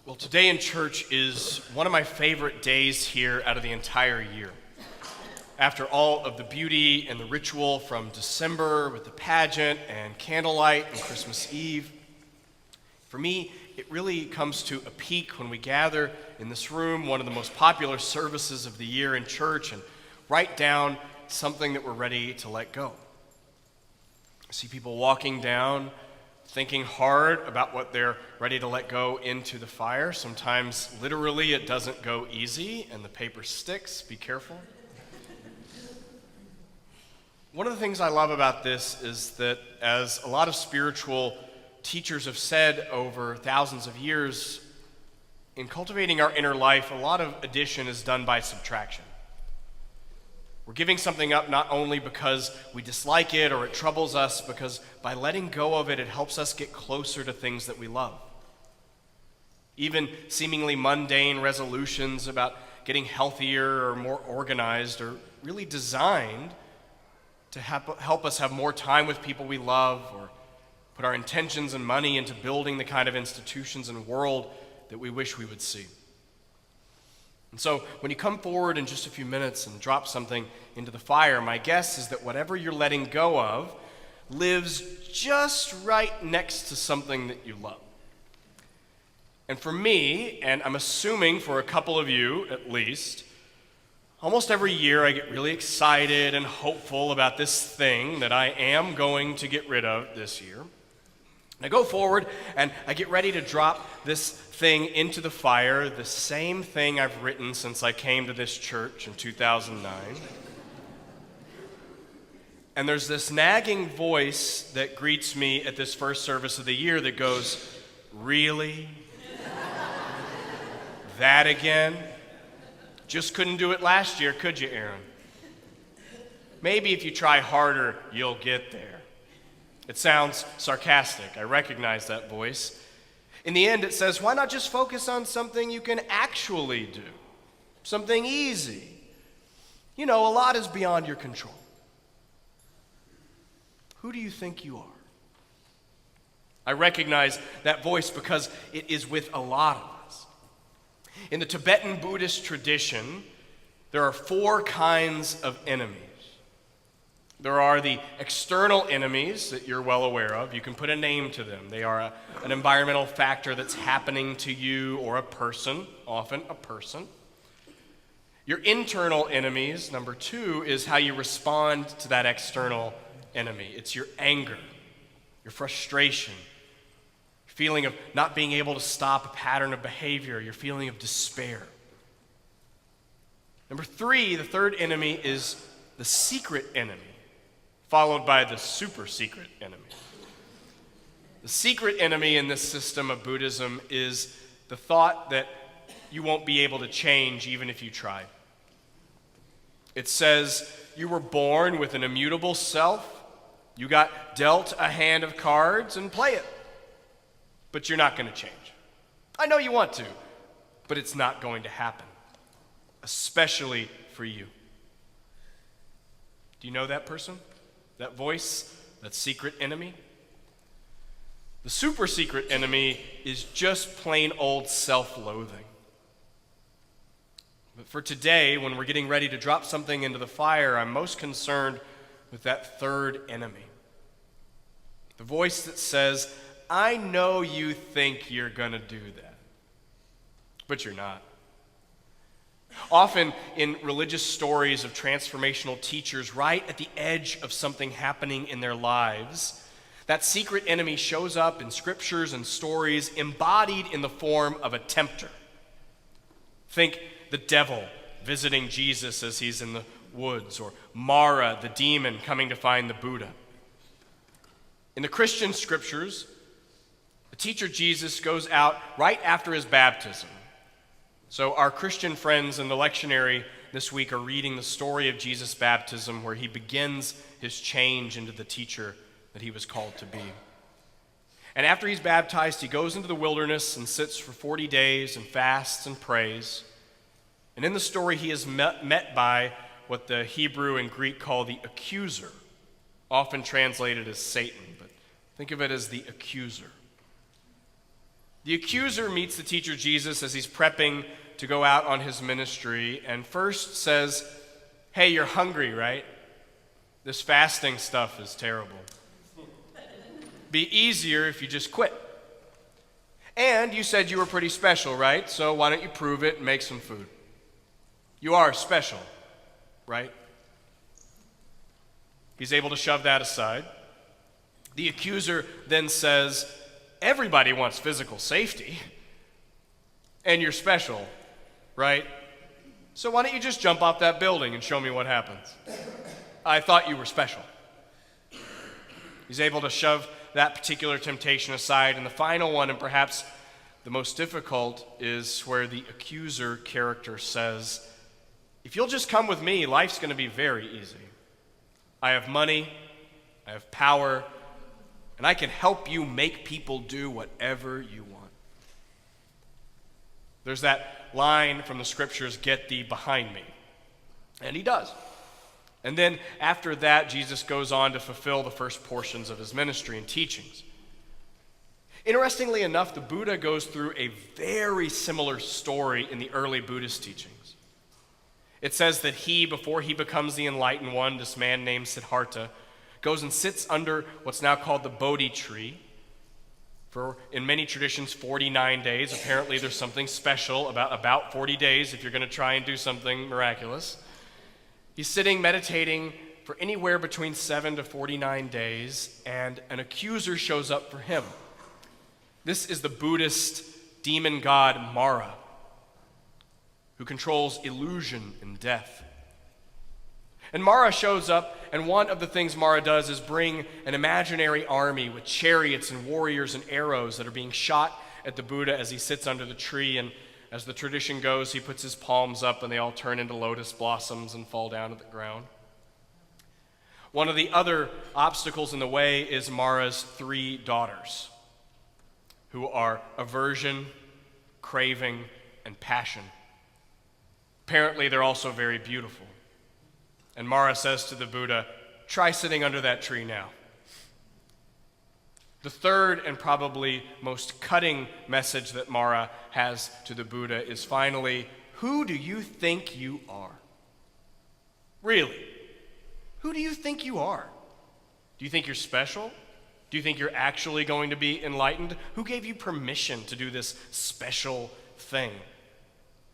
Well, today in church is one of my favorite days here out of the entire year. After all of the beauty and the ritual from December with the pageant and candlelight and Christmas Eve, for me, it really comes to a peak when we gather in this room, one of the most popular services of the year in church, and write down something that we're ready to let go. I see people walking down, thinking hard about what they're ready to let go into the fire. Sometimes, literally, it doesn't go easy and the paper sticks. Be careful. One of the things I love about this is that, as a lot of spiritual teachers have said over thousands of years, in cultivating our inner life, a lot of addition is done by subtraction. We're giving something up not only because we dislike it or it troubles us, because by letting go of it, it helps us get closer to things that we love. Even seemingly mundane resolutions about getting healthier or more organized are really designed to help us have more time with people we love, or put our intentions and money into building the kind of institutions and world that we wish we would see. And so when you come forward in just a few minutes and drop something into the fire, my guess is that whatever you're letting go of lives just right next to something that you love. And for me, and I'm assuming for a couple of you at least, almost every year I get really excited and hopeful about this thing that I am going to get rid of this year. I go forward and I get ready to drop this thing into the fire, the same thing I've written since I came to this church in 2009. And there's this nagging voice that greets me at this first service of the year that goes, "Really? That again? Just couldn't do it last year, could you, Aaron? Maybe if you try harder, you'll get there." It sounds sarcastic. I recognize that voice. In the end, it says, why not just focus on something you can actually do? Something easy. You know, a lot is beyond your control. Who do you think you are? I recognize that voice because it is with a lot of us. In the Tibetan Buddhist tradition, there are 4 kinds of enemies. There are the external enemies that you're well aware of. You can put a name to them. They are an environmental factor that's happening to you or a person, often a person. Your internal enemies, number 2, is how you respond to that external enemy. It's your anger, your frustration, your feeling of not being able to stop a pattern of behavior, your feeling of despair. Number 3, the third enemy, is the secret enemy, followed by the super secret enemy. The secret enemy in this system of Buddhism is the thought that you won't be able to change even if you try. It says you were born with an immutable self, you got dealt a hand of cards and play it, but you're not going to change. I know you want to, but it's not going to happen, especially for you. Do you know that person? That voice, that secret enemy? The super secret enemy is just plain old self-loathing. But for today, when we're getting ready to drop something into the fire, I'm most concerned with that third enemy. The voice that says, I know you think you're going to do that, but you're not. Often in religious stories of transformational teachers, right at the edge of something happening in their lives, that secret enemy shows up in scriptures and stories embodied in the form of a tempter. Think the devil visiting Jesus as he's in the woods, or Mara, the demon, coming to find the Buddha. In the Christian scriptures, the teacher Jesus goes out right after his baptism. So our Christian friends in the lectionary this week are reading the story of Jesus' baptism, where he begins his change into the teacher that he was called to be. And after he's baptized, he goes into the wilderness and sits for 40 days and fasts and prays. And in the story, he is met by what the Hebrew and Greek call the accuser, often translated as Satan, but think of it as the accuser. The accuser meets the teacher Jesus as he's prepping to go out on his ministry and first says, "Hey, you're hungry, right? This fasting stuff is terrible. Be easier if you just quit. And you said you were pretty special, right? So why don't you prove it and make some food? You are special, right?" He's able to shove that aside. The accuser then says, "Everybody wants physical safety, and you're special, right? So why don't you just jump off that building and show me what happens? I thought you were special." He's able to shove that particular temptation aside. And the final one, and perhaps the most difficult, is where the accuser character says, "If you'll just come with me, life's going to be very easy. I have money, I have power, and I can help you make people do whatever you want." There's that line from the scriptures, "Get thee behind me." And he does. And then after that, Jesus goes on to fulfill the first portions of his ministry and teachings. Interestingly enough, the Buddha goes through a very similar story in the early Buddhist teachings. It says that he, before he becomes the enlightened one, this man named Siddhartha, goes and sits under what's now called the Bodhi tree for, in many traditions, 49 days. Apparently there's something special about 40 days if you're going to try and do something miraculous. He's sitting, meditating for anywhere between 7 to 49 days, and an accuser shows up for him. This is the Buddhist demon god Mara, who controls illusion and death. And Mara shows up, and one of the things Mara does is bring an imaginary army with chariots and warriors and arrows that are being shot at the Buddha as he sits under the tree. And as the tradition goes, he puts his palms up and they all turn into lotus blossoms and fall down to the ground. One of the other obstacles in the way is Mara's 3 daughters, who are aversion, craving, and passion. Apparently, they're also very beautiful. And Mara says to the Buddha, "Try sitting under that tree now." The third and probably most cutting message that Mara has to the Buddha is finally, "Who do you think you are? Really? Who do you think you are? Do you think you're special? Do you think you're actually going to be enlightened? Who gave you permission to do this special thing?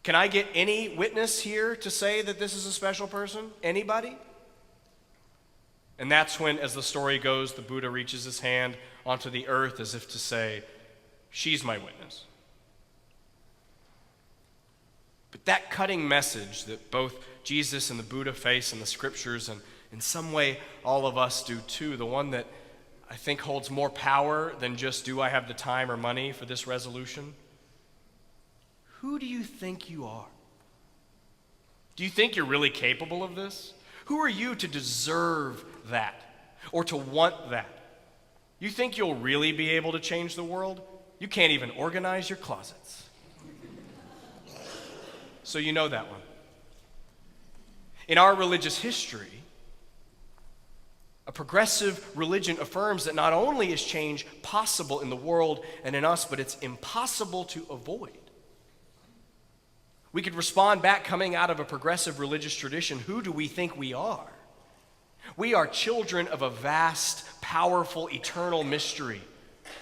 Can I get any witness here to say that this is a special person? Anybody?" And that's when, as the story goes, the Buddha reaches his hand onto the earth as if to say, "She's my witness." But that cutting message that both Jesus and the Buddha face in the scriptures, and in some way all of us do too, the one that I think holds more power than just, "Do I have the time or money for this resolution?" Who do you think you are? Do you think you're really capable of this? Who are you to deserve that or to want that? You think you'll really be able to change the world? You can't even organize your closets. So you know that one. In our religious history, a progressive religion affirms that not only is change possible in the world and in us, but it's impossible to avoid. We could respond back, coming out of a progressive religious tradition, who do we think we are? We are children of a vast, powerful, eternal mystery,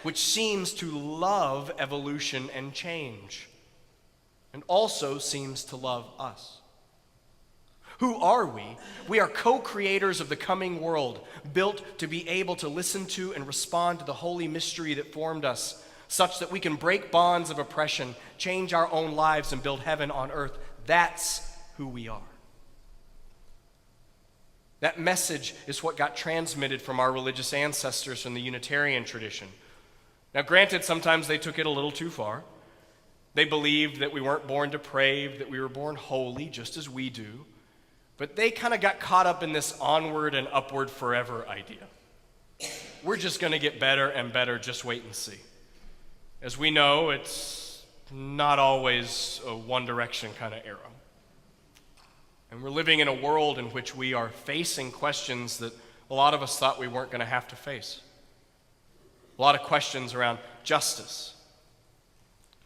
which seems to love evolution and change, and also seems to love us. Who are we? We are co-creators of the coming world, built to be able to listen to and respond to the holy mystery that formed us, such that we can break bonds of oppression, change our own lives, and build heaven on earth. That's who we are. That message is what got transmitted from our religious ancestors from the Unitarian tradition. Now, granted, sometimes they took it a little too far. They believed that we weren't born depraved, that we were born holy, just as we do. But they kind of got caught up in this onward and upward forever idea. We're just going to get better and better, just wait and see. As we know, it's not always a one direction kind of arrow. And we're living in a world in which we are facing questions that a lot of us thought we weren't going to have to face. A lot of questions around justice,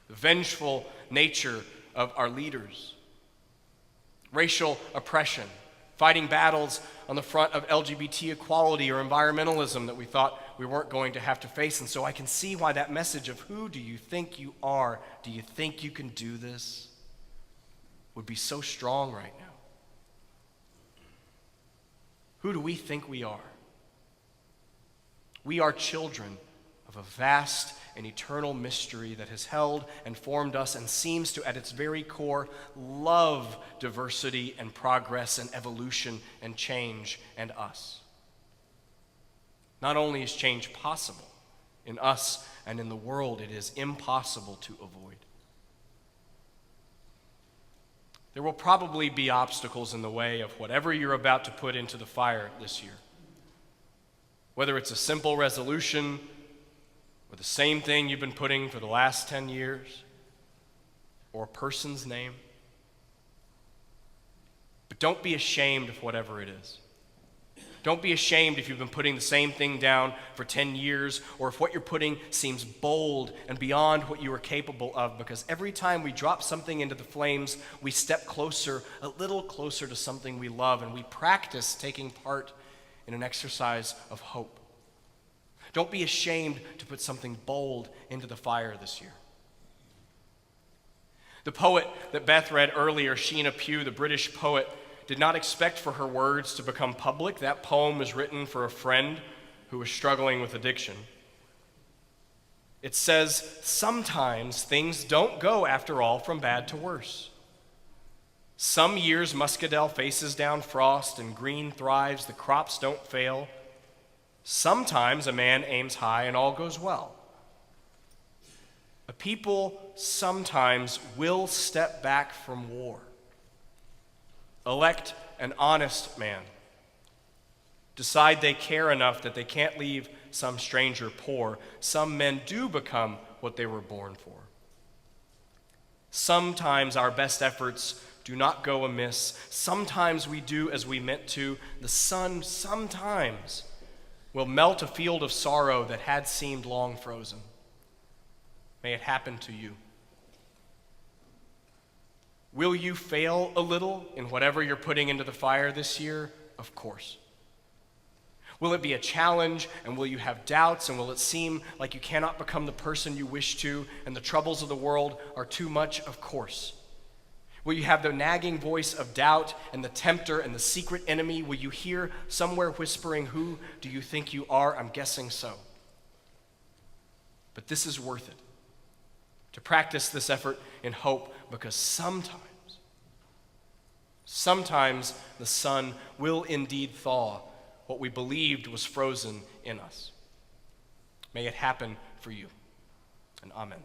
the vengeful nature of our leaders, racial oppression, fighting battles on the front of LGBT equality or environmentalism that we thought we weren't going to have to face. And so I can see why that message of who do you think you are, do you think you can do this, would be so strong right now. Who do we think we are? We are children of a vast and eternal mystery that has held and formed us and seems to, at its very core, love diversity and progress and evolution and change and us. Not only is change possible in us and in the world, it is impossible to avoid. There will probably be obstacles in the way of whatever you're about to put into the fire this year. Whether it's a simple resolution or the same thing you've been putting for the last 10 years, or a person's name. But don't be ashamed of whatever it is. Don't be ashamed if you've been putting the same thing down for 10 years, or if what you're putting seems bold and beyond what you are capable of, because every time we drop something into the flames, we step closer, a little closer to something we love, and we practice taking part in an exercise of hope. Don't be ashamed to put something bold into the fire this year. The poet that Beth read earlier, Sheena Pugh, the British poet, did not expect for her words to become public. That poem was written for a friend who was struggling with addiction. It says, sometimes things don't go, after all, from bad to worse. Some years muscadel faces down frost and green thrives, the crops don't fail. Sometimes a man aims high and all goes well. A people sometimes will step back from war. Elect an honest man. Decide they care enough that they can't leave some stranger poor. Some men do become what they were born for. Sometimes our best efforts do not go amiss. Sometimes we do as we meant to. The sun sometimes will melt a field of sorrow that had seemed long frozen. May it happen to you. Will you fail a little in whatever you're putting into the fire this year? Of course. Will it be a challenge, and will you have doubts, and will it seem like you cannot become the person you wish to, and the troubles of the world are too much? Of course. Will you have the nagging voice of doubt and the tempter and the secret enemy? Will you hear somewhere whispering, who do you think you are? I'm guessing so. But this is worth it, to practice this effort in hope, because sometimes the sun will indeed thaw what we believed was frozen in us. May it happen for you. And amen.